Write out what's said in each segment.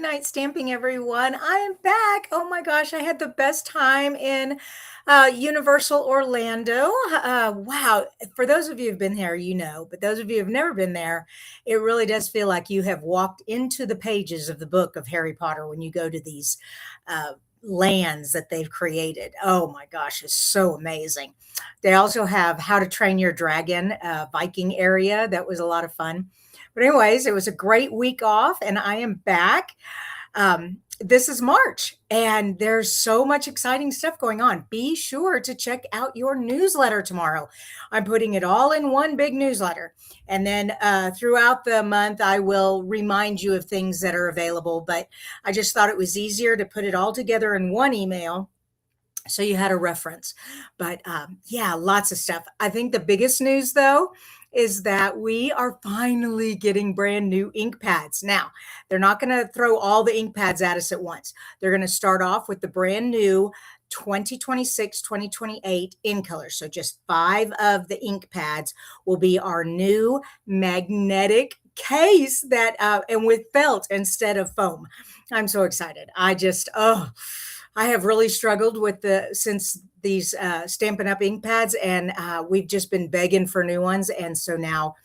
night stamping, everyone. I am back. Oh my gosh, I had the best time in Universal Orlando. Wow. For those of you who've been there, you know, but those of you who've never been there, it really does feel like you have walked into the pages of the book of Harry Potter when you go to these lands that they've created. Oh my gosh, it's so amazing. They also have How to Train Your Dragon Viking area. That was a lot of fun. But anyways, it was a great week off, and I am back. This is March, and there's so much exciting stuff going on. Be sure to check out your newsletter tomorrow. I'm putting it all in one big newsletter, and then throughout the month, I will remind you of things that are available. But I just thought it was easier to put it all together in one email so you had a reference. But yeah, lots of stuff. I think the biggest news, though, is that we are finally getting brand new ink pads. Now, they're not going to throw all the ink pads at us at once. They're going to start off with the brand new 2026, 2028 in color. So just 5 of the ink pads will be our new magnetic case that and with felt instead of foam. I'm so excited. I have really struggled with since these Stampin' Up ink pads, and we've just been begging for new ones. And so now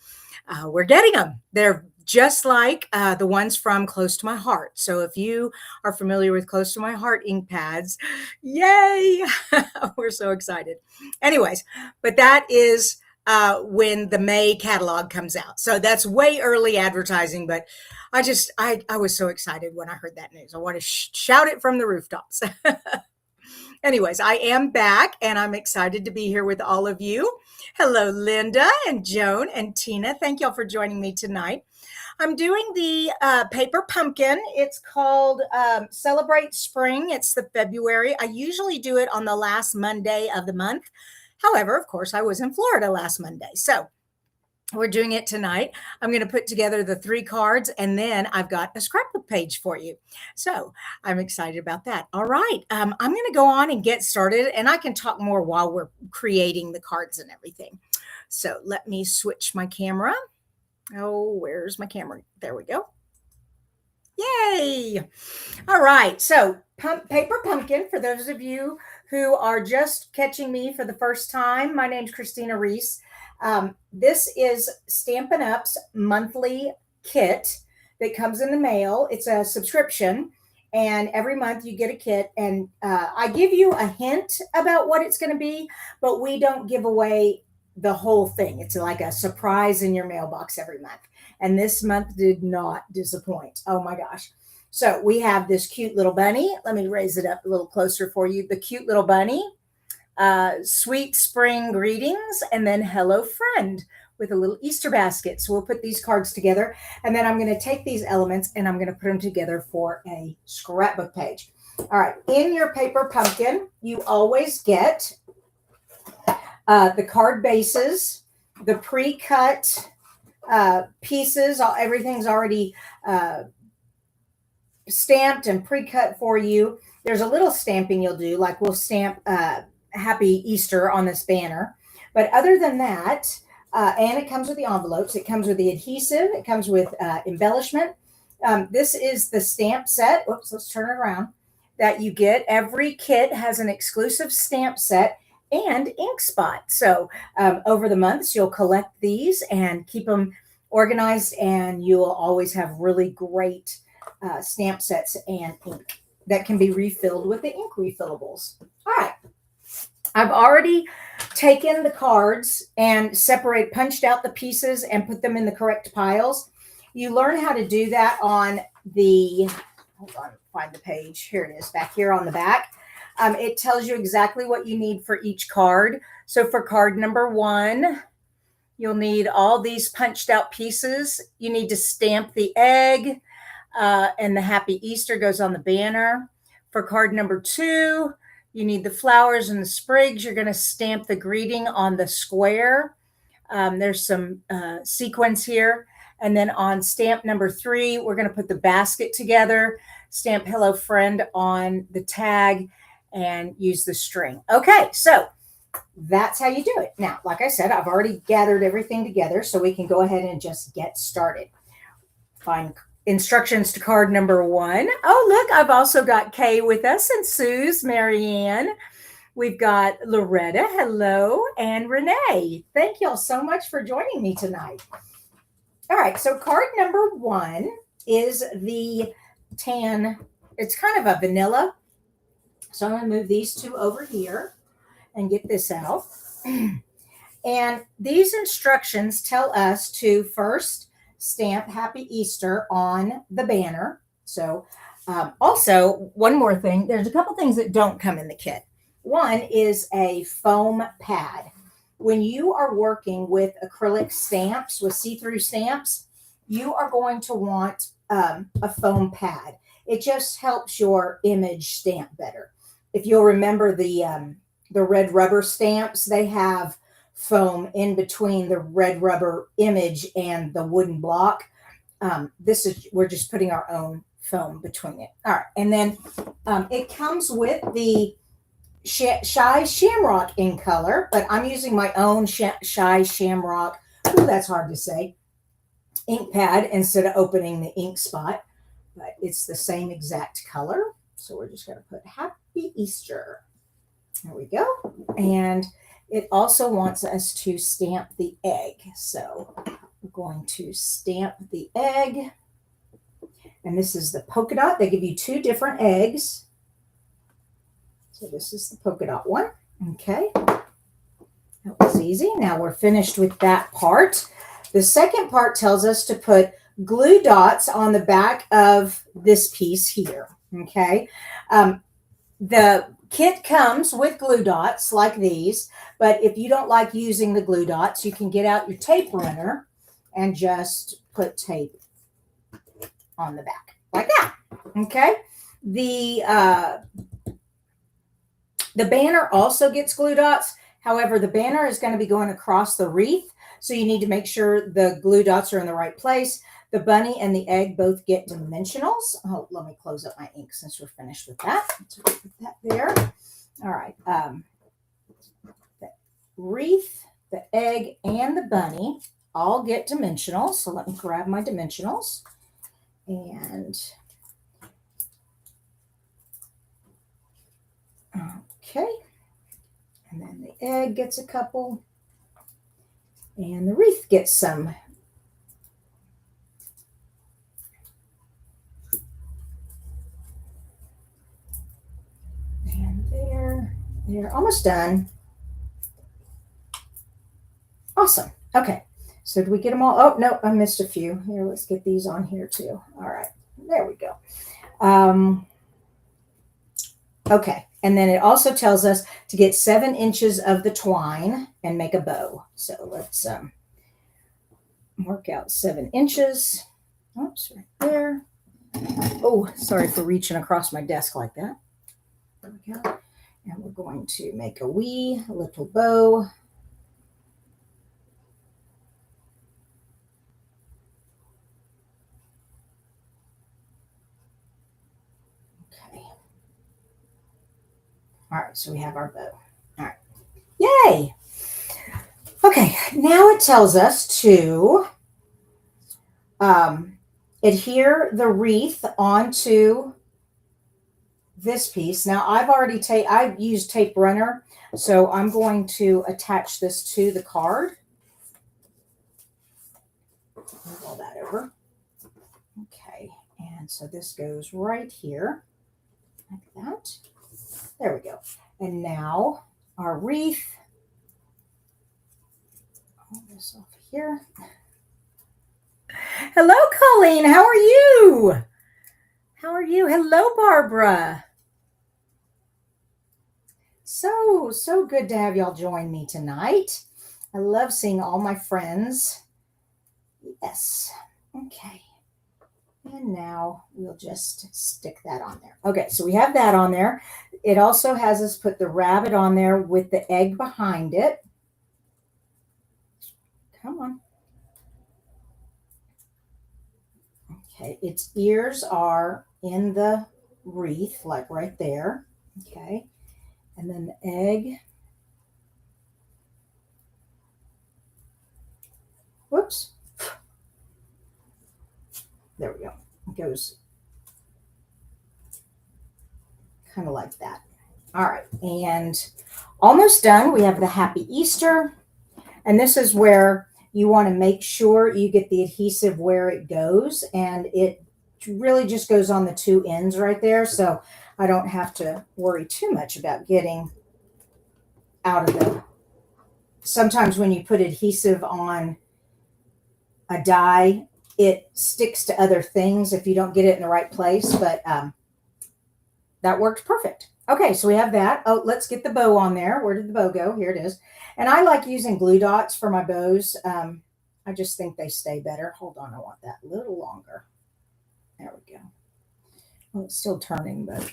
we're getting them. They're just like the ones from Close to My Heart. So if you are familiar with Close to My Heart ink pads, yay! We're so excited. Anyways, but that is when the May catalog comes out. So that's way early advertising, but I was so excited when I heard that news. I want to shout it from the rooftops. Anyways, I am back and I'm excited to be here with all of you. Hello, Linda and Joan and Tina. Thank y'all for joining me tonight. I'm doing the paper pumpkin. It's called Celebrate Spring. It's the February. I usually do it on the last Monday of the month. However, of course, I was in Florida last Monday. So we're doing it tonight. I'm going to put together the 3 cards, and then I've got a scrapbook page for you. So I'm excited about that. All right. I'm going to go on and get started, and I can talk more while we're creating the cards and everything. So let me switch my camera. Oh, where's my camera? There we go. Yay. All right. So paper pumpkin, for those of you who are just catching me for the first time, my name's Kristina Reese. This is Stampin' Up's monthly kit that comes in the mail. It's a subscription, and every month you get a kit. And I give you a hint about what it's going to be, but we don't give away the whole thing. It's like a surprise in your mailbox every month. And this month did not disappoint. Oh my gosh. So we have this cute little bunny. Let me raise it up a little closer for you. The cute little bunny. Sweet spring greetings, and then hello friend with a little Easter basket. So we'll put these cards together, and then I'm going to take these elements and I'm going to put them together for a scrapbook page. All right, in your paper pumpkin, you always get the card bases, the pre-cut pieces. Everything's already stamped and pre-cut for you. There's a little stamping you'll do, like we'll stamp Happy Easter on this banner. But other than that, and it comes with the envelopes, it comes with the adhesive, it comes with embellishment. This is the stamp set. Oops, let's turn it around. That you get. Every kit has an exclusive stamp set and ink spot. So over the months, you'll collect these and keep them organized, and you'll always have really great stamp sets and ink that can be refilled with the ink refillables. All right. I've already taken the cards and punched out the pieces and put them in the correct piles. You learn how to do that on hold on, find the page. Here it is, back here on the back. It tells you exactly what you need for each card. So for card number 1, you'll need all these punched out pieces. You need to stamp the egg, and the Happy Easter goes on the banner. For card number 2, you need the flowers and the sprigs. You're going to stamp the greeting on the square. There's some sequins here. And then on stamp number 3, we're going to put the basket together, stamp hello friend on the tag, and use the string. Okay, so that's how you do it. Now, like I said, I've already gathered everything together, so we can go ahead and just get started. Find instructions to card number 1. Oh, look, I've also got Kay with us and Suze, Marianne. We've got Loretta, hello, and Renee. Thank y'all so much for joining me tonight. All right, so card number 1 is the tan. It's kind of a vanilla. So I'm going to move these two over here and get this out. And these instructions tell us to first stamp Happy Easter on the banner. So also, one more thing, there's a couple things that don't come in the kit. One is a foam pad. When you are working with acrylic stamps, with see-through stamps, you are going to want a foam pad. It just helps your image stamp better. If you'll remember the red rubber stamps, they have foam in between the red rubber image and the wooden block. We're just putting our own foam between it. All right, and then it comes with the Shy Shamrock in color, but I'm using my own Shy Shamrock. Ooh, that's hard to say. Ink pad instead of opening the ink spot, but it's the same exact color. So we're just going to put Happy Easter. There we go. And it also wants us to stamp the egg. So we're going to stamp the egg. And this is the polka dot. They give you 2 different eggs. So this is the polka dot one. Okay. That was easy. Now we're finished with that part. The second part tells us to put glue dots on the back of this piece here. Okay. The kit comes with glue dots like these, but if you don't like using the glue dots, you can get out your tape runner and just put tape on the back like that. Okay. The banner also gets glue dots. However, the banner is going to be going across the wreath, so you need to make sure the glue dots are in the right place. The bunny and the egg both get dimensionals. Oh, let me close up my ink since we're finished with that. So put that there. All right. The wreath, the egg, and the bunny all get dimensionals. So let me grab my dimensionals. And okay. And then the egg gets a couple. And the wreath gets some. And they're almost done. Awesome. Okay. So did we get them all? Oh, no, I missed a few. Here, let's get these on here too. All right. There we go. Okay. And then it also tells us to get 7 inches of the twine and make a bow. So let's work out 7 inches. Oops, right there. Oh, sorry for reaching across my desk like that. There we go. And we're going to make a wee little bow. Okay. All right, so we have our bow. All right. Yay! Okay, now it tells us to adhere the wreath onto this piece. Now I've used tape runner, so I'm going to attach this to the card. Move all that over. Okay, and so this goes right here, like that. There we go. And now our wreath. All this off here. Hello, Colleen. How are you? How are you? Hello, Barbara. So good to have y'all join me tonight. I love seeing all my friends. Yes. Okay. And now we'll just stick that on there. Okay, so we have that on there. It also has us put the rabbit on there with the egg behind it. Come on. Okay, its ears are in the wreath, like right there. Okay, and then the egg. Whoops. There we go. It goes kind of like that. All right, and almost done. We have the Happy Easter, and this is where you want to make sure you get the adhesive where it goes, and it really just goes on the two ends right there, so I don't have to worry too much about getting out of the. Sometimes when you put adhesive on a die, it sticks to other things if you don't get it in the right place, but that worked perfect. Okay, so we have that. Oh, let's get the bow on there. Where did the bow go? Here it is. And I like using glue dots for my bows. I just think they stay better. Hold on, I want that a little longer. There we go. Well, it's still turning, but.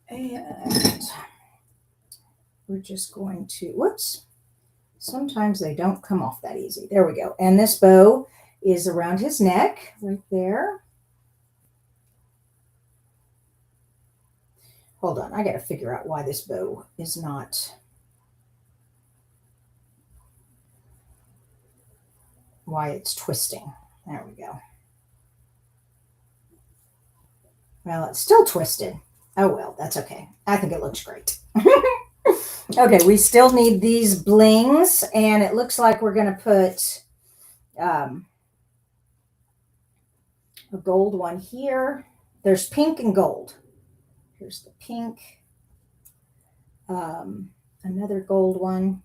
And we're just going to, whoops. Sometimes they don't come off that easy. There we go. And this bow is around his neck right there. Hold on, I got to figure out why this bow is not. Why it's twisting. There we go. Well, it's still twisted. Oh, well, that's okay. I think it looks great. Okay, we still need these blings, and it looks like we're going to put a gold one here. There's pink and gold. Here's the pink. Another gold one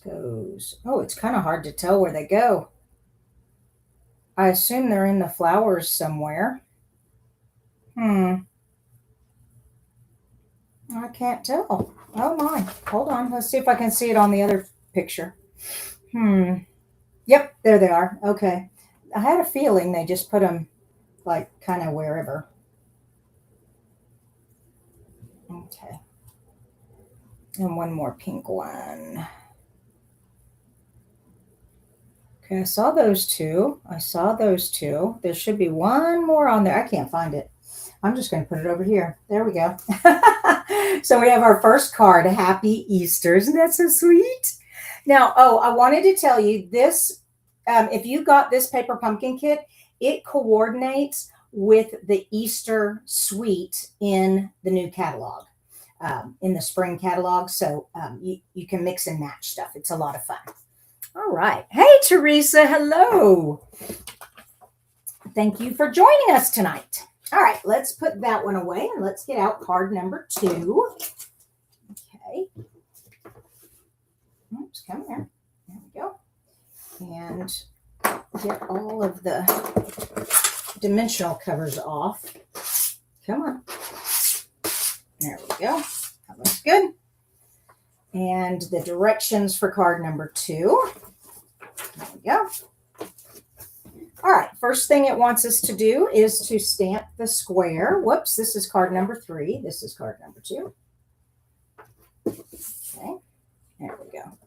goes. Oh, it's kind of hard to tell where they go. I assume they're in the flowers somewhere. I can't tell. Oh my. Hold on. Let's see if I can see it on the other picture. Yep, there they are. Okay. I had a feeling they just put them like kind of wherever. Okay. And one more pink one. Okay, I saw those two. There should be one more on there. I can't find it. I'm just going to put it over here. There we go. So we have our first card, Happy Easter. Isn't that so sweet? Now, I wanted to tell you this. If you got this paper pumpkin kit, it coordinates with the Easter suite in the new catalog, in the spring catalog. So you can mix and match stuff. It's a lot of fun. All right. Hey, Teresa. Hello. Thank you for joining us tonight. All right, let's put that one away and let's get out card number 2. Okay. Oops, come here. There we go. And get all of the dimensional covers off. Come on. There we go. That looks good. And the directions for card number 2. There we go. All right, first thing it wants us to do is to stamp the square. Whoops, this is card number 3. This is card number 2. Okay, there we go.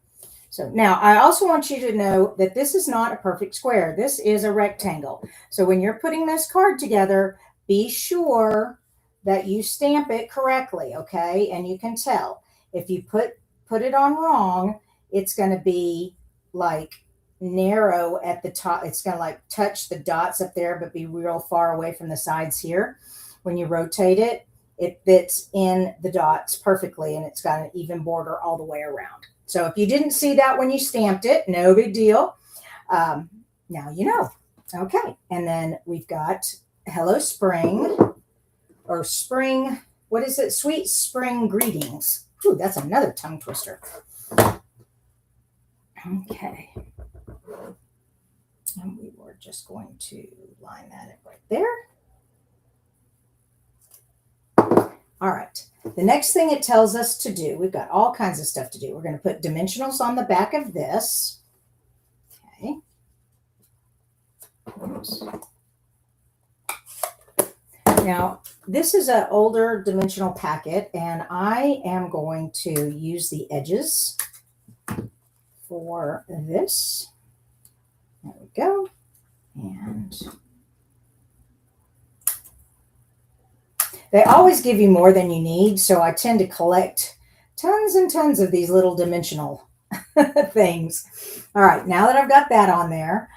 So now I also want you to know that this is not a perfect square. This is a rectangle. So when you're putting this card together, be sure that you stamp it correctly, okay? And you can tell. If you put it on wrong, it's going to be like narrow at the top. It's going to like touch the dots up there, but be real far away from the sides here. When you rotate it, it fits in the dots perfectly, and it's got an even border all the way around. So if you didn't see that when you stamped it, no big deal. Now you know. Okay, and then we've got Hello Spring, or Spring, what is it? Sweet Spring Greetings. Ooh, that's another tongue twister. Okay. And we were just going to line that up right there. All right. The next thing it tells us to do, we've got all kinds of stuff to do. We're going to put dimensionals on the back of this. Okay. Oops. Now, this is an older dimensional packet, and I am going to use the edges for this. There we go. And they always give you more than you need, so I tend to collect tons and tons of these little dimensional things. All right, now that I've got that on there,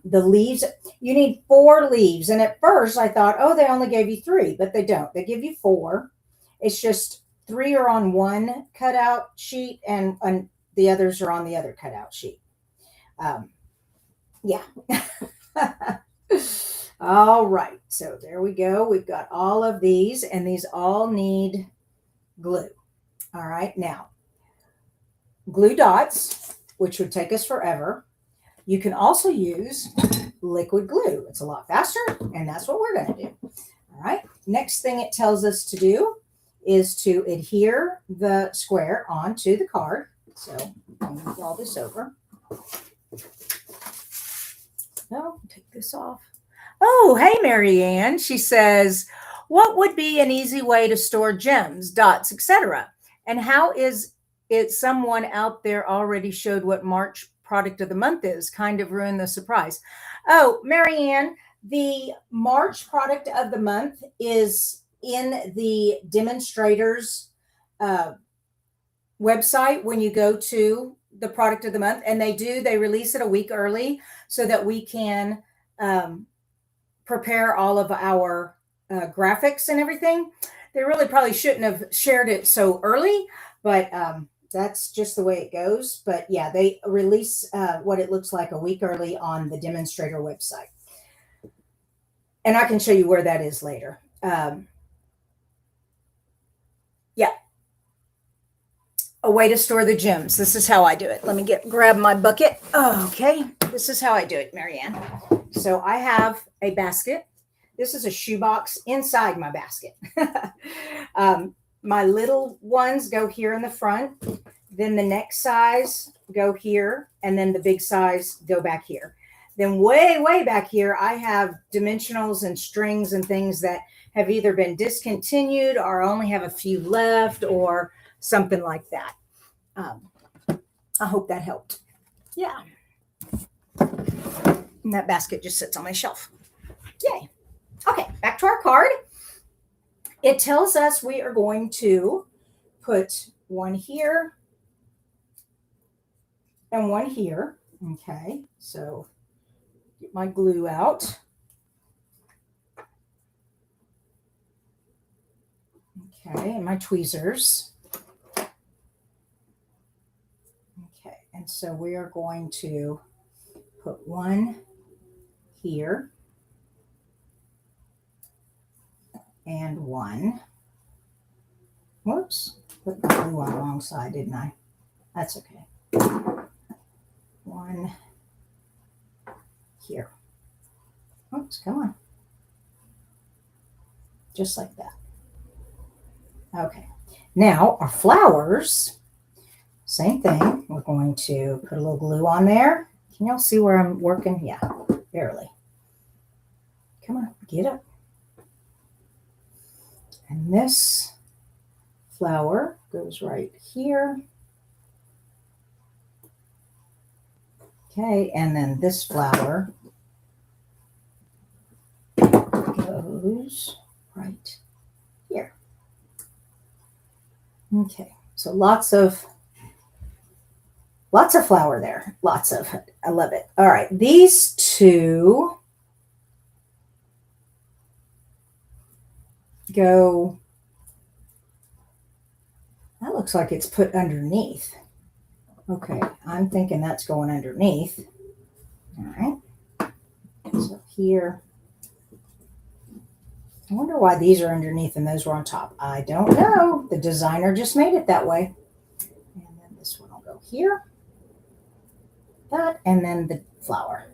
the leaves, you need 4 leaves. And at first I thought, oh, they only gave you 3, but they don't. They give you 4. It's just 3 are on one cutout sheet and the others are on the other cutout sheet. Yeah. All right, so there we go. We've got all of these, and these all need glue. All right, now glue dots, which would take us forever. You can also use liquid glue. It's a lot faster, and that's what we're going to do. All right, next thing it tells us to do is to adhere the square onto the card. So I'm going to move all this over. No, take this off. Oh, hey, Marianne. She says, what would be an easy way to store gems, dots, etc.? And how is it someone out there already showed what March product of the month is? Kind of ruined the surprise. Oh, Marianne, the March product of the month is in the demonstrators website when you go to the product of the month, and they release it a week early so that we can prepare all of our graphics and everything. They really probably shouldn't have shared it so early, but that's just the way it goes. But yeah, they release what it looks like a week early on the demonstrator website. And I can show you where that is later. Yeah. A way to store the gems. This is how I do it. Let me grab my bucket. Oh, okay. This is how I do it, Marianne. So I have a basket. This is a shoebox inside my basket. My little ones go here in the front. Then the next size go here. And then the big size go back here. Then way, way back here, I have dimensionals and strings and things that have either been discontinued or only have a few left or something like that. I hope that helped. Yeah. And that basket just sits on my shelf. Yay. Okay, back to our card. It tells us we are going to put one here and one here. Okay, so get my glue out. Okay, and my tweezers. Okay, and so we are going to put one here and one. Whoops, put the glue on the wrong side, didn't I? That's okay. One here. Oops, come on. Just like that. Okay, now our flowers, same thing. We're going to put a little glue on there. Can y'all see where I'm working? Yeah, barely. Come on, get up. And this flower goes right here. Okay, and then this flower goes right here. Okay, so lots of flower there. Lots of it. I love it. All right, these two go, that looks like it's put underneath. Okay, I'm thinking that's going underneath. All right, so here, I wonder why these are underneath and those were on top. I don't know. The designer just made it that way. And then this one will go here. That, and then the flower.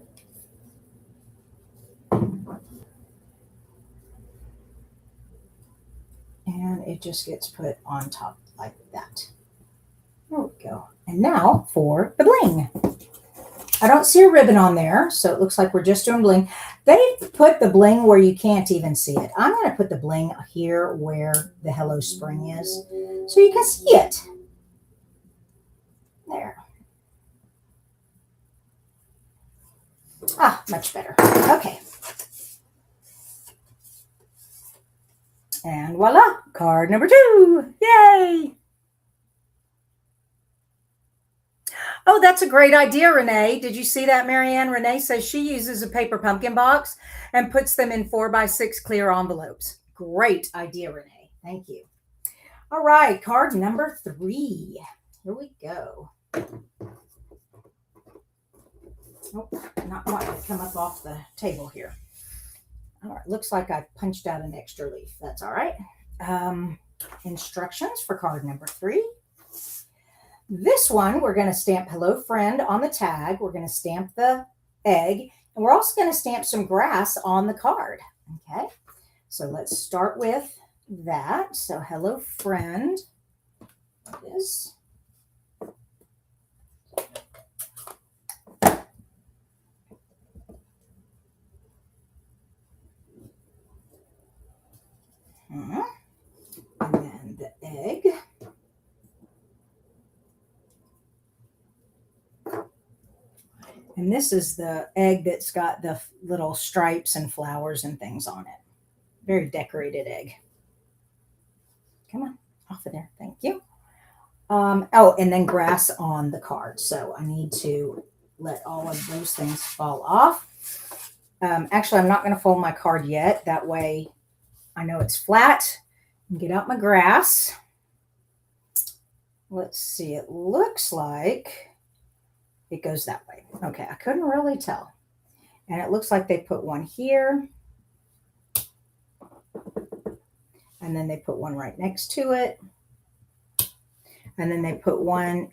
And it just gets put on top like that. There we go. And now for the bling. I don't see a ribbon on there, so it looks like we're just doing bling. They put the bling where you can't even see it. I'm going to put the bling here where the Hello Spring is, so you can see it. There. Ah, much better. Okay. And voila, card number 2. Yay! Oh, that's a great idea, Renee. Did you see that, Marianne? Renee says she uses a paper pumpkin box and puts them in 4x6 clear envelopes. Great idea, Renee. Thank you. All right, card number 3. Here we go. Oh, not wanting to come up off the table here. All right, looks like I punched out an extra leaf. That's all right. Instructions for card number 3. This one, we're going to stamp Hello Friend on the tag. We're going to stamp the egg, and we're also going to stamp some grass on the card. Okay, so let's start with that. So Hello Friend is and then the egg. And this is the egg that's got the little stripes and flowers and things on it. Very decorated egg. Come on, off of there. Thank you. Oh, and then grass on the card. So I need to let all of those things fall off. Actually, I'm not going to fold my card yet. That way I know it's flat. And get out my grass. Let's see. It looks like it goes that way. Okay, I couldn't really tell. And it looks like they put one here. And then they put one right next to it. And then they put one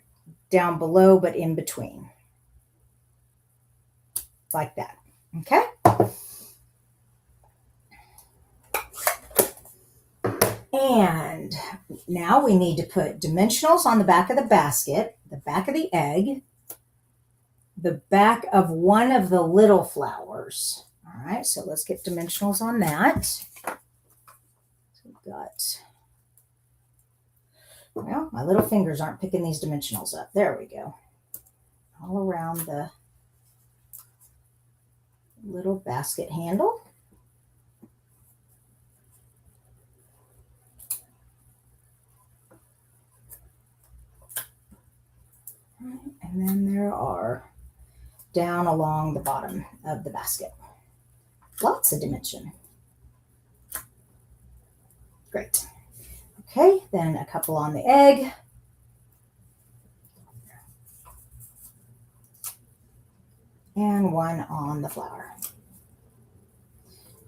down below, but in between. Like that. Okay? And now we need to put dimensionals on the back of the basket, the back of the egg, the back of one of the little flowers. All right, so let's get dimensionals on that. So we've got, well, my little fingers aren't picking these dimensionals up. There we go. All around the little basket handle. And then there are down along the bottom of the basket. Lots of dimension. Great. Okay, then a couple on the egg. And one on the flower.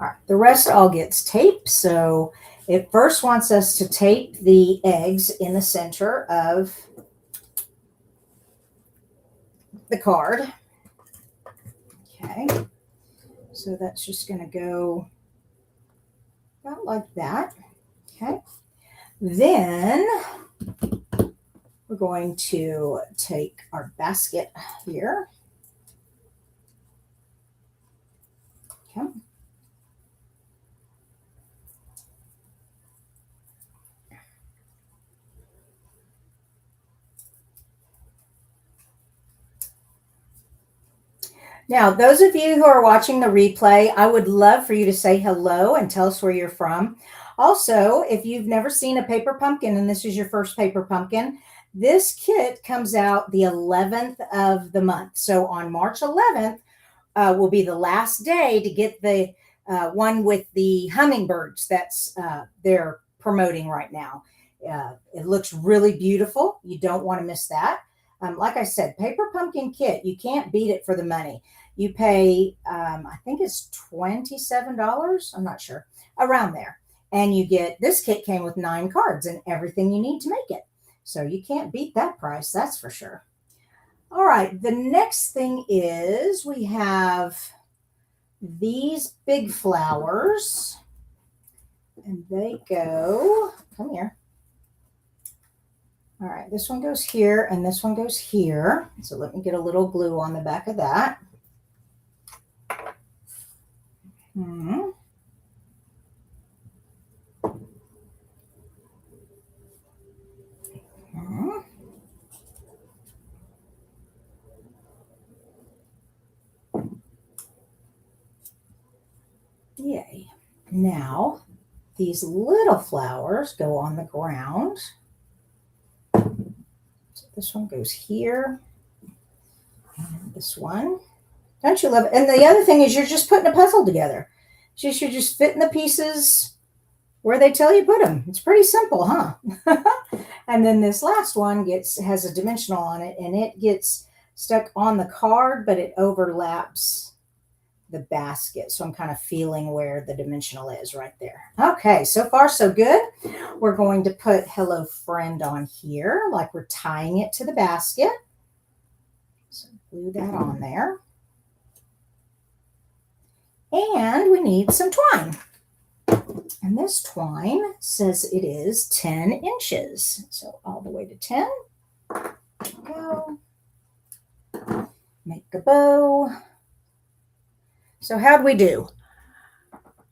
All right, the rest all gets taped. So it first wants us to tape the eggs in the center of the card. Okay, so that's just going to go about like that. Okay, then we're going to take our basket here. Okay. Now, those of you who are watching the replay, I would love for you to say hello and tell us where you're from. Also, if you've never seen a paper pumpkin and this is your first paper pumpkin, this kit comes out the 11th of the month. So on March 11th will be the last day to get the one with the hummingbirds that's they're promoting right now. It looks really beautiful. You don't want to miss that. Like I said, paper pumpkin kit, you can't beat it for the money. You pay, I think it's $27. I'm not sure, around there. And you get, this kit came with 9 cards and everything you need to make it. So you can't beat that price, that's for sure. All right, the next thing is we have these big flowers. And they go, come here. All right, this one goes here and this one goes here. So let me get a little glue on the back of that. Yay. Now, these little flowers go on the ground. So this one goes here. this one. Don't you love it? And the other thing is you're just putting a puzzle together. So you're just fitting the pieces where they tell you put them. It's pretty simple, huh? And then this last one has a dimensional on it, and it gets stuck on the card, but it overlaps the basket. So I'm kind of feeling where the dimensional is right there. Okay, so far so good. We're going to put Hello Friend on here, like we're tying it to the basket. So glue that on there. And we need some twine. And this twine says it is 10 inches. So all the way to 10. There we go. Make a bow. So how'd we do?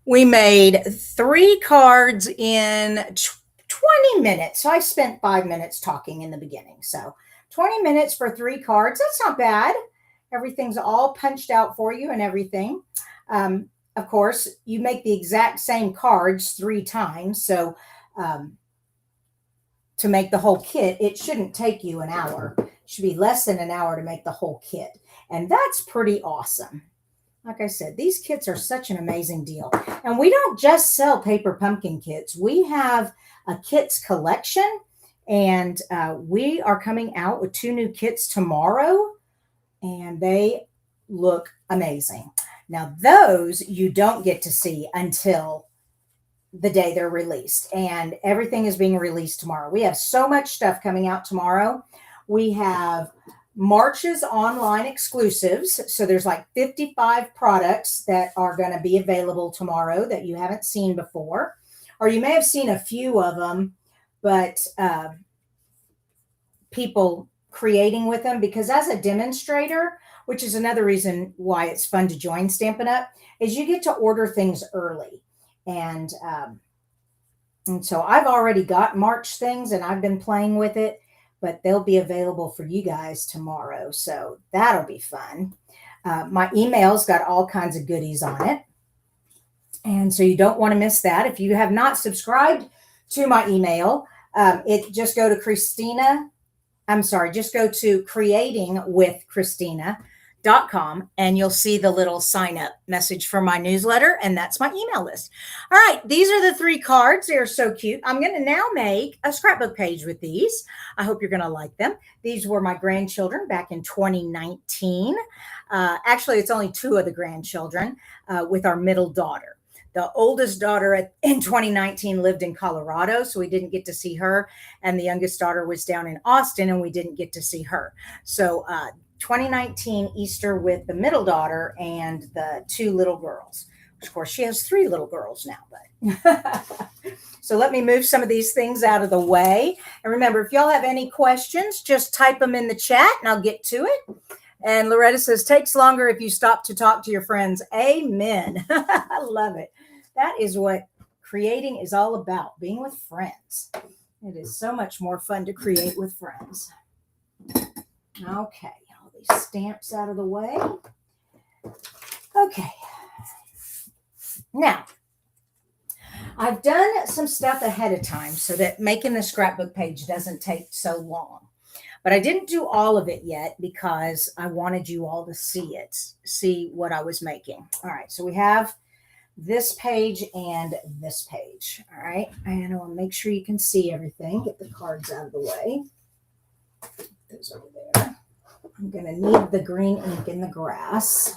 We made 3 cards in 20 minutes. So I spent 5 minutes talking in the beginning. So 20 minutes for 3 cards. That's not bad. Everything's all punched out for you and everything. Of course, you make the exact same cards 3 times. So to make the whole kit, it shouldn't take you an hour. It should be less than an hour to make the whole kit. And that's pretty awesome. Like I said, these kits are such an amazing deal. And we don't just sell paper pumpkin kits. We have a kits collection, and we are coming out with 2 new kits tomorrow, and they look amazing. Now, those you don't get to see until the day they're released, and everything is being released tomorrow. We have so much stuff coming out tomorrow. We have March's online exclusives. So there's like 55 products that are going to be available tomorrow that you haven't seen before, or you may have seen a few of them, but people creating with them, because as a demonstrator, which is another reason why it's fun to join Stampin' Up, is you get to order things early. And so I've already got March things and I've been playing with it, but they'll be available for you guys tomorrow. So that'll be fun. My email's got all kinds of goodies on it. And so you don't want to miss that. If you have not subscribed to my email, just go to just go to creatingwithkristina.com and you'll see the little sign up message for my newsletter. And that's my email list. All right. These are the 3 cards. They're so cute. I'm going to now make a scrapbook page with these. I hope you're going to like them. These were my grandchildren back in 2019. Actually, it's only 2 of the grandchildren with our middle daughter. The oldest daughter in 2019 lived in Colorado, so we didn't get to see her. And the youngest daughter was down in Austin, and we didn't get to see her. So 2019 Easter with the middle daughter and the 2 little girls. Of course, she has 3 little girls now. But so let me move some of these things out of the way. And remember, if y'all have any questions, just type them in the chat, and I'll get to it. And Loretta says, takes longer if you stop to talk to your friends. Amen. I love it. That is what creating is all about, being with friends. It is so much more fun to create with friends. Okay, all these stamps out of the way. Okay. Now, I've done some stuff ahead of time so that making the scrapbook page doesn't take so long. But I didn't do all of it yet because I wanted you all to see what I was making. All right, so we have this page and this page. All right, and I want to make sure you can see everything. Get the cards out of the way. Put those over there. I'm going to need the green ink in the grass.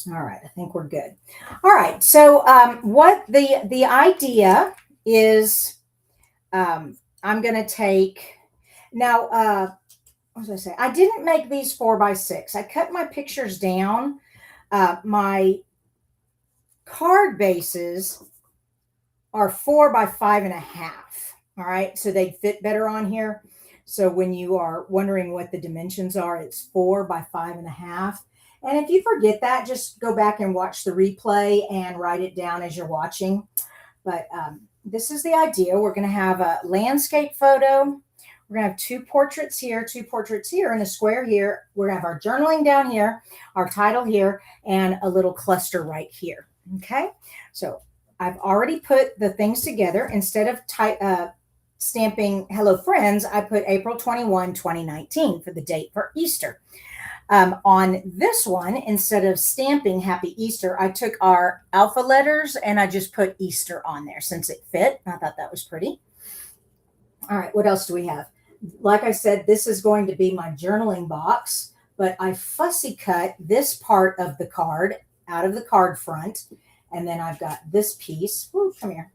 All right, I think we're good. All right, so what the idea is, I'm going to take... Now, what was I say? I didn't make these 4x6. I cut my pictures down. My card bases are 4 by 5.5. All right. So they fit better on here. So when you are wondering what the dimensions are, it's 4 by 5.5. And if you forget that, just go back and watch the replay and write it down as you're watching. But this is the idea. We're going to have a landscape photo. We're going to have 2 portraits here, 2 portraits here, and a square here. We're going to have our journaling down here, our title here, and a little cluster right here. Okay, so I've already put the things together. Instead of stamping Hello Friends, I put April 21, 2019 for the date for Easter. On this one, instead of stamping Happy Easter, I took our alpha letters and I just put Easter on there since it fit. I thought that was pretty. All right, what else do we have? Like I said, this is going to be my journaling box, but I fussy cut this part of the card out of the card front. And then I've got this piece. Ooh, come here.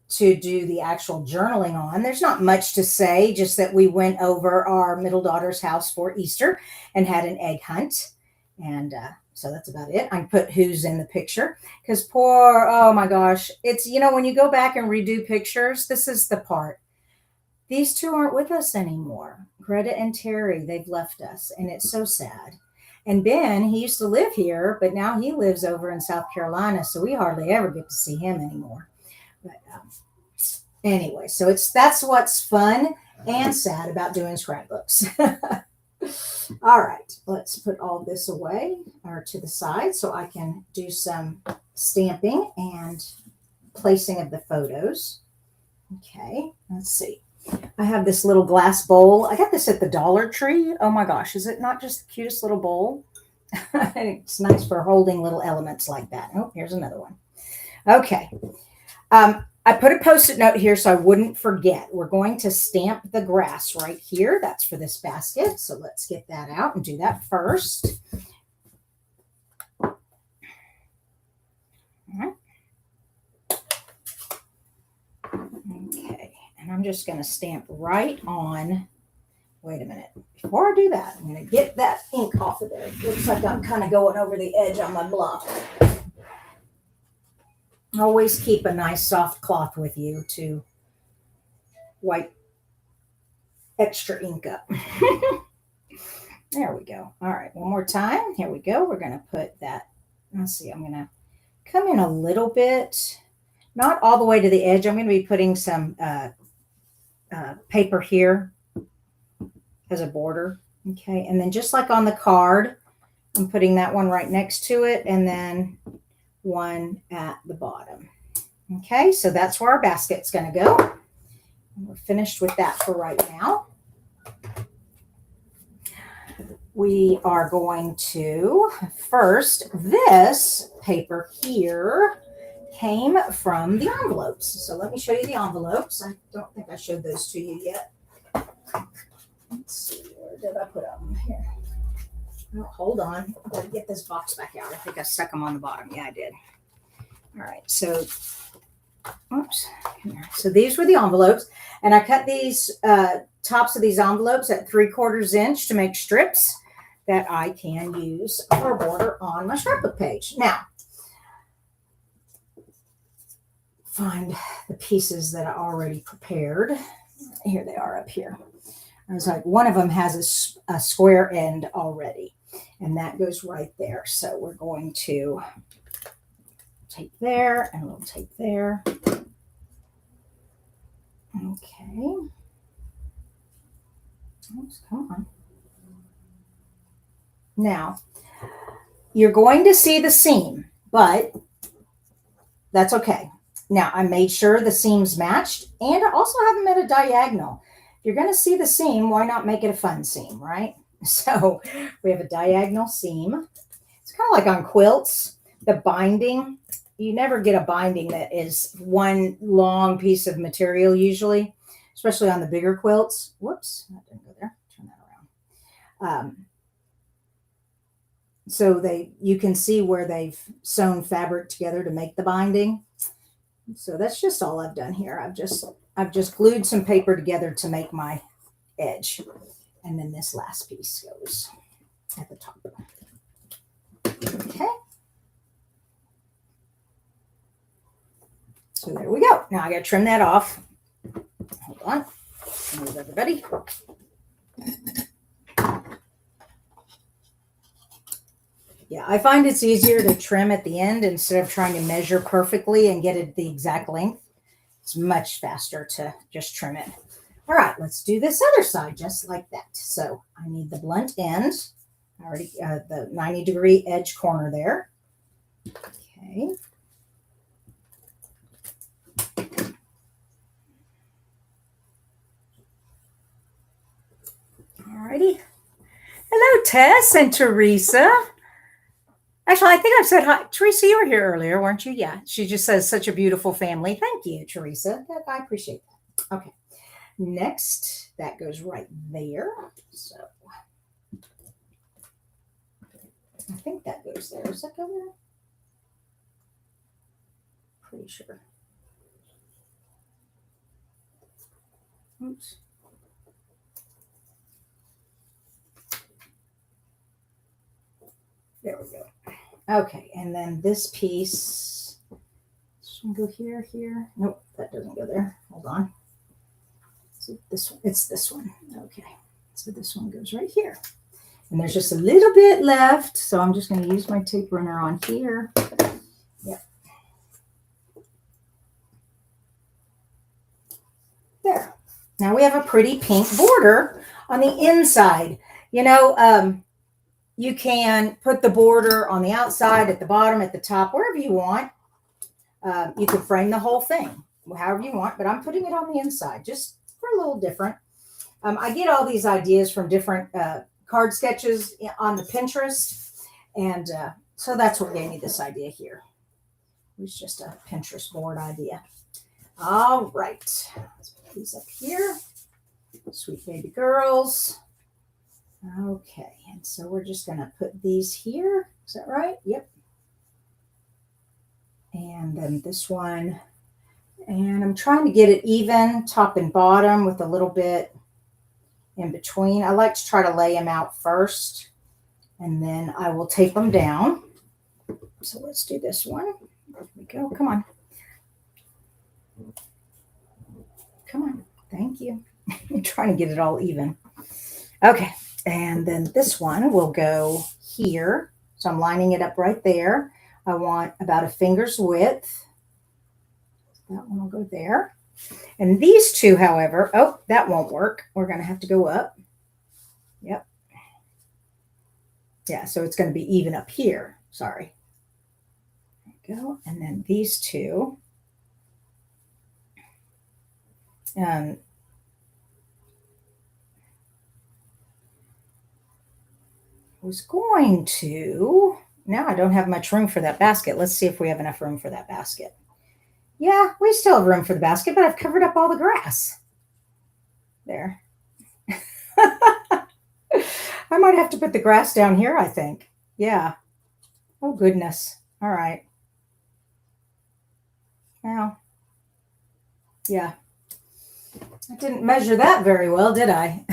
To do the actual journaling on. There's not much to say, just that we went over our middle daughter's house for Easter and had an egg hunt. And so that's about it. I put who's in the picture because oh my gosh. It's, when you go back and redo pictures, this is the part. These two aren't with us anymore. Greta and Terry, they've left us, and it's so sad. And Ben, he used to live here, but now he lives over in South Carolina, so we hardly ever get to see him anymore. But anyway, so that's what's fun and sad about doing scrapbooks. All right, let's put all this away or to the side so I can do some stamping and placing of the photos. Okay, let's see. I have this little glass bowl. I got this at the Dollar Tree. Oh my gosh, is it not just the cutest little bowl? It's nice for holding little elements like that. Oh, here's another one. Okay. I put a Post-it note here so I wouldn't forget. We're going to stamp the grass right here. That's for this basket. So let's get that out and do that first. All right. Okay. And I'm just going to stamp right on. Wait a minute. Before I do that, I'm going to get that ink off of there. It looks like I'm kind of going over the edge on my block. Always keep a nice soft cloth with you to wipe extra ink up. There we go. All right, one more time. Here we go. We're going to put that. Let's see. I'm going to come in a little bit, not all the way to the edge. I'm going to be putting some paper here as a border. Okay, and then just like on the card, I'm putting that one right next to it, and then one at the bottom. Okay, so that's where our basket's going to go. And we're finished with that for right now. We are going to first, this paper here came from the envelopes. So let me show you the envelopes. I don't think I showed those to you yet. Let's see, where did I put them? Here. Oh, hold on. I've got to get this box back out. I think I stuck them on the bottom. Yeah, I did. All right. So, oops. So these were the envelopes. And I cut these tops of these envelopes at 3/4 inch to make strips that I can use for a border on my scrapbook page. Now, find the pieces that I already prepared. Here they are up here. I was like, one of them has a square end already, and that goes right there. So we're going to tape there and a little tape there. Okay. Oops, come on. Now, you're going to see the seam, but that's okay. Now, I made sure the seams matched, and I also have them at a diagonal. If you're going to see the seam, why not make it a fun seam, right? So we have a diagonal seam. It's kind of like on quilts, the binding. You never get a binding that is one long piece of material usually, especially on the bigger quilts. Whoops, that didn't go there. Turn that around. So you can see where they've sewn fabric together to make the binding. So that's just all I've done here. I've just glued some paper together to make my edge. And then this last piece goes at the top. Okay. So there we go. Now I got to trim that off. Hold on. Move everybody. Yeah, I find it's easier to trim at the end instead of trying to measure perfectly and get it the exact length. It's much faster to just trim it. All right, let's do this other side just like that. So I need the blunt end. I already the 90-degree edge corner there. Okay. All righty. Hello, Tess and Teresa. Actually, I think I've said hi. Teresa, you were here earlier, weren't you? Yeah. She just says such a beautiful family. Thank you, Teresa. I appreciate that. Okay. Next, that goes right there. So I think that goes there. Does that go there? Pretty sure. Oops. There we go. Okay, and then this piece should go here, here. Nope, that doesn't go there. Hold on. So this one, it's this one. Okay, so this one goes right here. And there's just a little bit left, so I'm just going to use my tape runner on here. Yep. There. Now we have a pretty pink border on the inside. You know, you can put the border on the outside, at the bottom, at the top, wherever you want. You could frame the whole thing however you want, but I'm putting it on the inside just for a little different. I get all these ideas from different card sketches on the Pinterest, and so that's what gave me this idea here. It was just a Pinterest board idea. All right, let's put these up here. Sweet baby girls. Okay, and so we're just going to put these here. Is that right? Yep. And then this one. And I'm trying to get it even, top and bottom, with a little bit in between. I like to try to lay them out first, and then I will tape them down. So let's do this one. There we go. Come on. Come on. Thank you. I'm trying to get it all even. Okay. And then this one will go here. So I'm lining it up right there. I want about a finger's width. That one will go there. And these two, however, oh, that won't work. We're going to have to go up. Yep. Yeah, so it's going to be even up here. Sorry. There we go. And then these two. Was going to, now I don't have much room for that basket. Let's see if we have enough room for that basket. Yeah, we still have room for the basket, but I've covered up all the grass. There. I might have to put the grass down here, I think. Yeah. Oh, goodness. All right. Well, yeah. I didn't measure that very well, did I?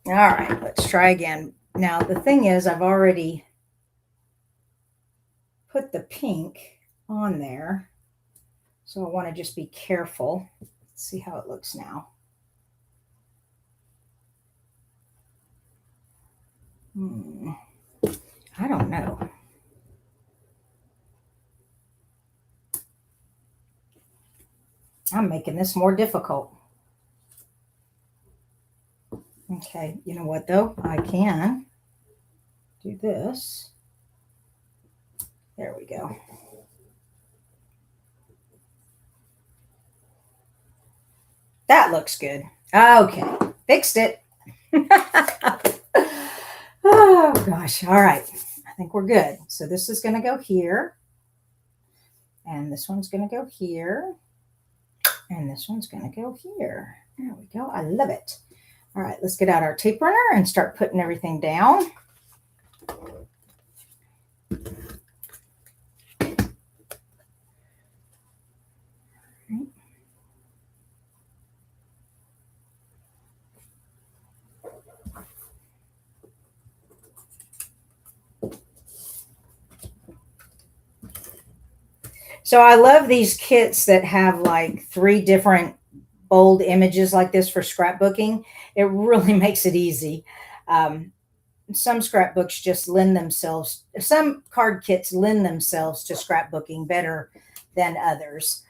All right, let's try again. Now, the thing is, I've already put the pink on there, so I want to just be careful. Let's see how it looks now. I don't know. I'm making this more difficult. Okay, you know what though? I can do this. There we go. That looks good. Okay, fixed it. Oh gosh, all right. I think we're good. So this is going to go here. And this one's going to go here. And this one's going to go here. There we go. I love it. All right, let's get out our tape runner and start putting everything down. So I love these kits that have like 3 different bold images like this for scrapbooking. It really makes it easy. Some scrapbooks just lend themselves, some card kits lend themselves to scrapbooking better than others.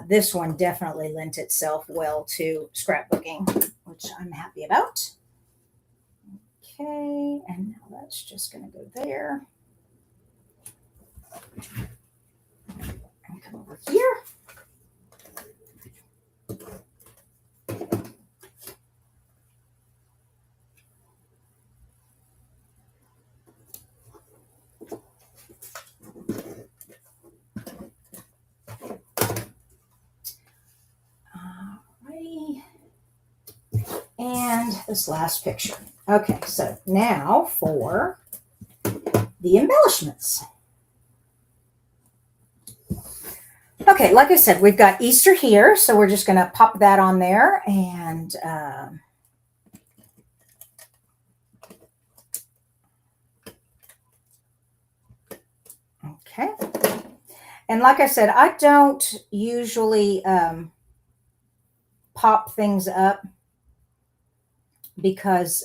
This one definitely lent itself well to scrapbooking, which I'm happy about. Okay, and now that's just going to go there. And come over here. and this last picture. Okay, so now for the embellishments. Okay, like I said, we've got Easter here, so we're just going to pop that on there. And okay. And like I said, I don't usually pop things up because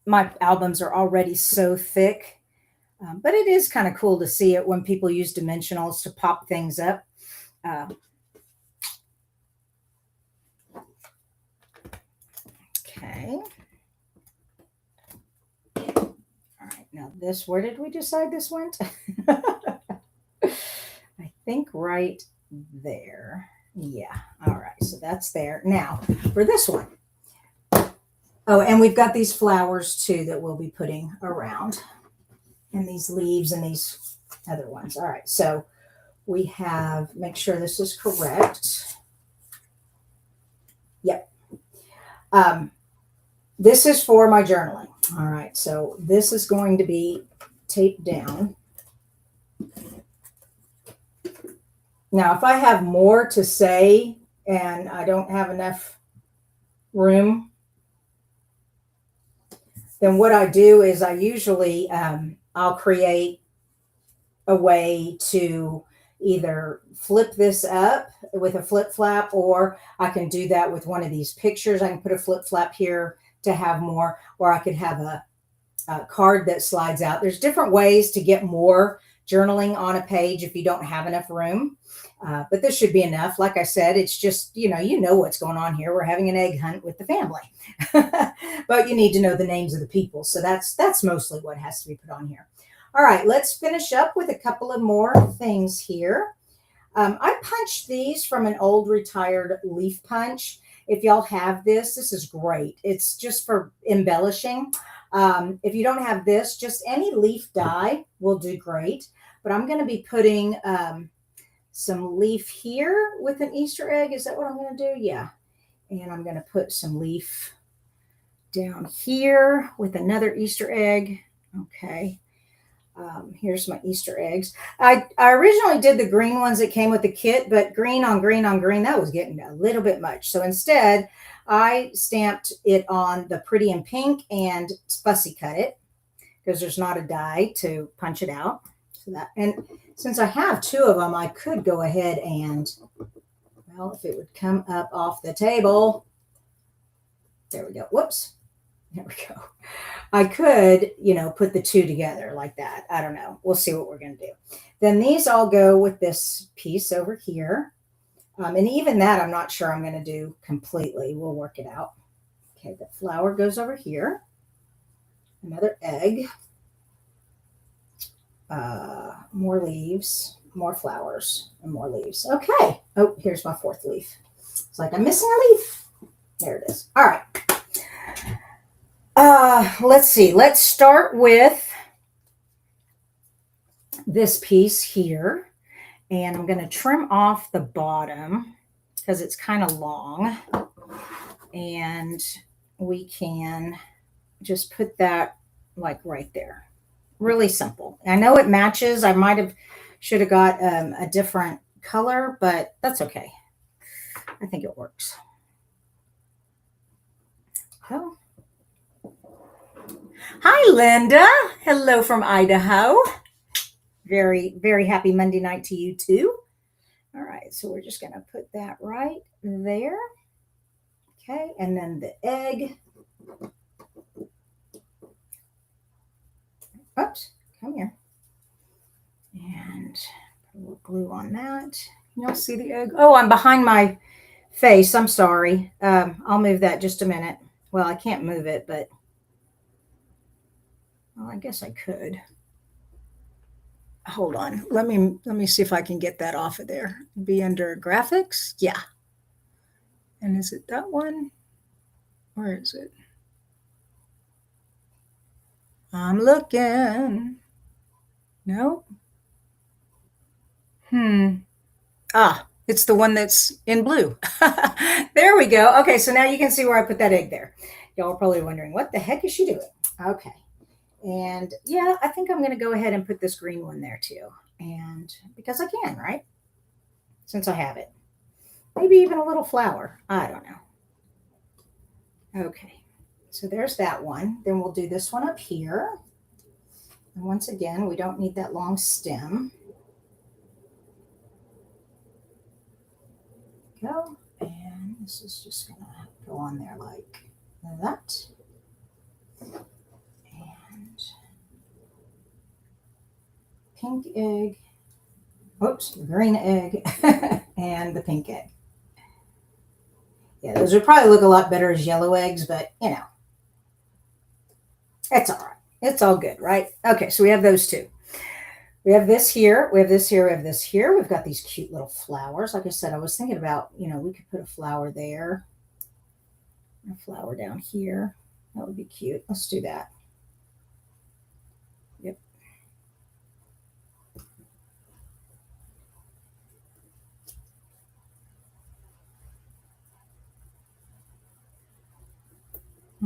my albums are already so thick. But it is kind of cool to see it when people use dimensionals to pop things up. Okay. All right. Now this, where did we decide this went? I think right there. Yeah. All right. So that's there. Now for this one. Oh, and we've got these flowers too that we'll be putting around, and these leaves and these other ones. All right. So we have, make sure this is correct. Yep. This is for my journaling. All right. So this is going to be taped down. Now, if I have more to say and I don't have enough room, then what I do is I usually, I'll create a way to either flip this up with a flip flap, or I can do that with one of these pictures. I can put a flip flap here to have more, or I could have a card that slides out. There's different ways to get more journaling on a page if you don't have enough room. But this should be enough. Like I said, it's just, you know what's going on here. We're having an egg hunt with the family, but you need to know the names of the people. So that's mostly what has to be put on here. All right, let's finish up with a couple of more things here. I punched these from an old retired leaf punch. If y'all have this is great. It's just for embellishing. If you don't have this, just any leaf die will do great. But I'm going to be putting some leaf here with an Easter egg. Is that what I'm going to do? Yeah. And I'm going to put some leaf down here with another Easter egg. Okay. Here's my Easter eggs. I originally did the green ones that came with the kit, but green on green on green, that was getting a little bit much. So instead, I stamped it on the pretty in pink and fussy cut it because there's not a die to punch it out. So that, and since I have two of them, I could go ahead and, well, if it would come up off the table, there we go. Whoops. There we go. I could, put the two together like that. I don't know. We'll see what we're going to do. Then these all go with this piece over here. And even that, I'm not sure I'm going to do completely. We'll work it out. Okay, the flower goes over here. Another egg. More leaves, more flowers, and more leaves. Okay. Oh, here's my fourth leaf. It's like I'm missing a leaf. There it is. All right. Let's see. Let's start with this piece here. And I'm going to trim off the bottom because it's kind of long. And we can just put that like right there. Really simple. I know it matches. I should have got a different color, but that's okay. I think it works. Oh. Hi, Linda. Hello from Idaho. Very, very happy Monday night to you too. All right, so we're just going to put that right there. Okay, and then the egg. Oops, come here. And put a little glue on that. Y'all see the egg? Oh, I'm behind my face. I'm sorry. I'll move that just a minute. Well, I can't move it, but well, I guess I could. Hold on. Let me see if I can get that off of there. Be under graphics. Yeah. And is it that one? Where is it? I'm looking. Nope. Ah, It's the one that's in blue. There we go. Okay, so now you can see where I put that egg there. Y'all are probably wondering, what the heck is she doing? Okay. And yeah, I think I'm going to go ahead and put this green one there too. And because I can, right? Since I have it. Maybe even a little flower. I don't know. Okay. So there's that one. Then we'll do this one up here. And once again, we don't need that long stem. Go. And this is just going to go on there like that. And pink egg. Oops, green egg and the pink egg. Yeah, those would probably look a lot better as yellow eggs, but you know, it's all right. It's all good, right? Okay, so we have those two. We have this here, we have this here, we have this here. We've got these cute little flowers. Like I said, I was thinking about, we could put a flower there, a flower down here. That would be cute. Let's do that. Yep.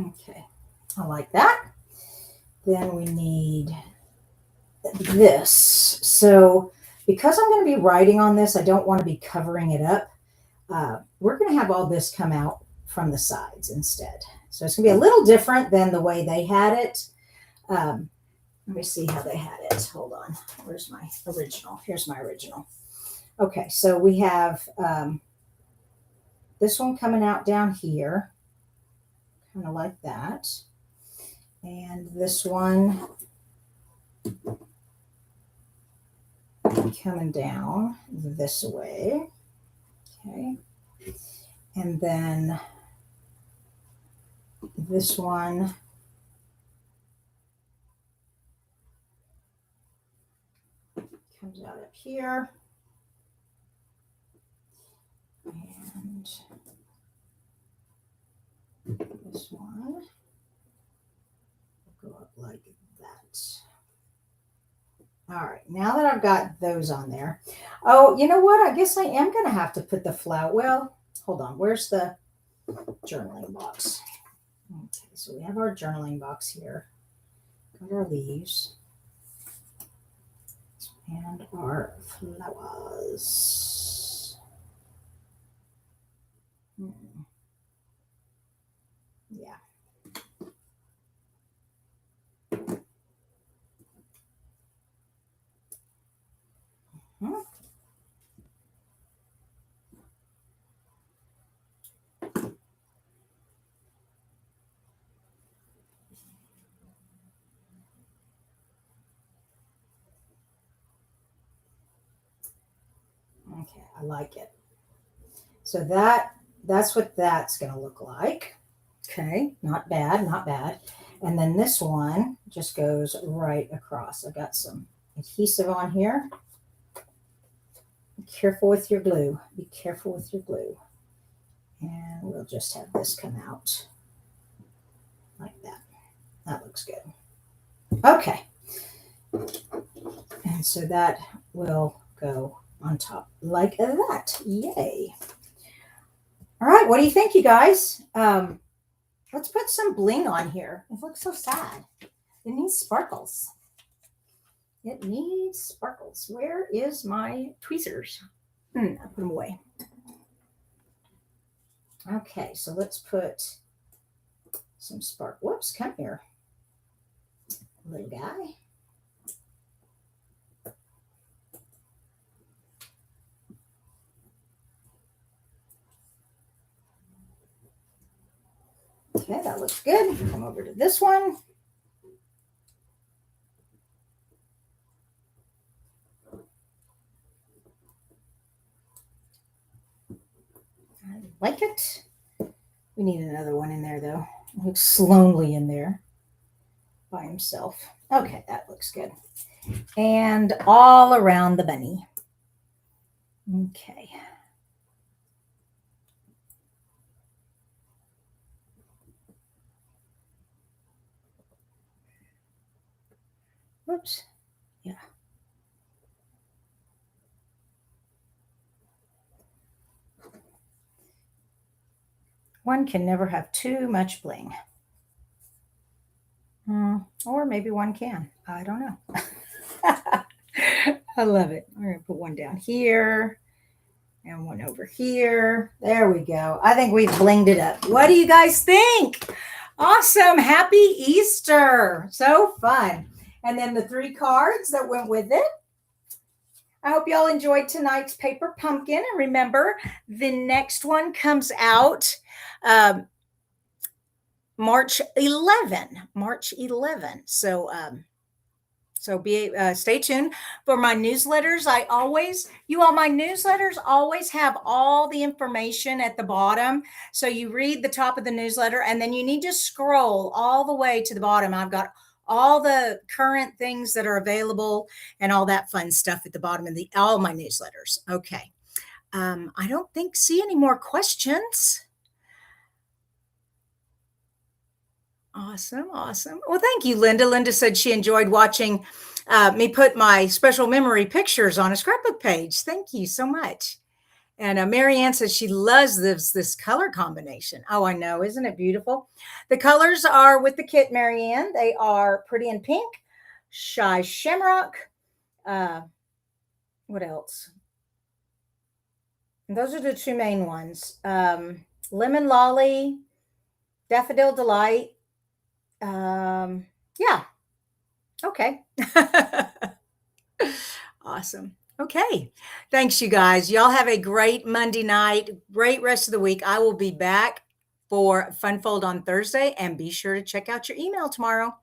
Okay, I like that. Then we need this. So because I'm going to be writing on this, I don't want to be covering it up. We're going to have all this come out from the sides instead. So it's going to be a little different than the way they had it. Let me see how they had it. Hold on. Where's my original? Here's my original. Okay, so we have this one coming out down here, kind of like that. And this one coming down this way. Okay. And then this one comes out up here. And this one will go up like that. All right, now that I've got those on there. Oh, you know what? I guess I am going to have to put the flower. Well, hold on. Where's the journaling box? Okay, so we have our journaling box here. Got our leaves and our flowers. Yeah. Hmm. Okay, I like it. So that's what that's going to look like. Okay, not bad, not bad. And then this one just goes right across. I've got some adhesive on here. Be careful with your glue. Be careful with your glue. And we'll just have this come out like that. That looks good. Okay. And so that will go on top like that. Yay. All right, what do you think, you guys? Let's put some bling on here. It looks so sad. It needs sparkles. It needs sparkles. Where is my tweezers? I put them away. Okay, so let's put some spark. Whoops, come here, little guy. Okay, that looks good. Come over to this one. I like it. We need another one in there, though. It looks slowly in there by himself. Okay, that looks good. And all around the bunny. Okay. Whoops. Yeah. One can never have too much bling. Or maybe one can. I don't know. I love it. We're going to put one down here and one over here. There we go. I think we've blinged it up. What do you guys think? Awesome. Happy Easter. So fun. And then the 3 cards that went with it. I hope y'all enjoyed tonight's paper pumpkin. And remember, the next one comes out March 11. March 11. So stay tuned for my newsletters. My newsletters always have all the information at the bottom. So you read the top of the newsletter and then you need to scroll all the way to the bottom. I've got all the current things that are available and all that fun stuff at the bottom of all my newsletters. Okay. I don't see any more questions. Awesome. Well, thank you, Linda. Linda said she enjoyed watching me put my special memory pictures on a scrapbook page. Thank you so much. And Marianne says she loves this color combination. Oh, I know. Isn't it beautiful? The colors are with the kit, Marianne. They are Pretty in Pink, Shy Shamrock. What else? And those are the 2 main ones. Lemon Lolly, Daffodil Delight. Yeah. Okay. Awesome. Okay. Thanks, you guys. Y'all have a great Monday night, great rest of the week. I will be back for Fun Fold on Thursday, and be sure to check out your email tomorrow.